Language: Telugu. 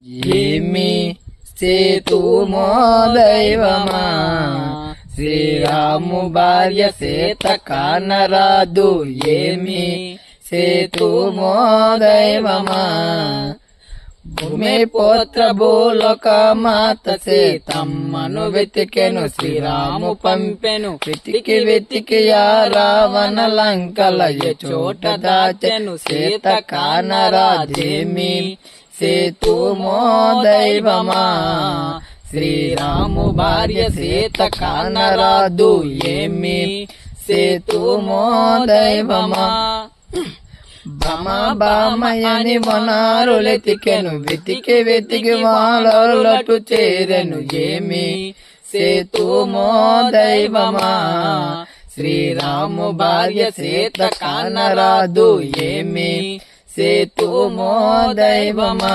ఏమి సేతుమో దైవమా, శ్రీరాము భార్య సీత కానరాదు. ఏమి సేతుమో దైవమా, భూమి పుత్ర భూలోక మాత సీతమ్మను వెతికెను శ్రీరాము పంపెను. వెతికి వెతికి యా రావణ లంకల ఏ చోట దాచెను సీత కానరాదేమి సేతుమో దైవమా, శ్రీరాము భార్య సీత కానరాదు. ఏమి సేతుమో దైవమా, బామయని వనారులెతికెను. వెతికి వెతికి వాళ్ళటు చేరెను. ఏమి సేతుమో దైవమా, శ్రీరాము భార్య సీత కానరాదు. ఏమి సేతుమో దైవమా.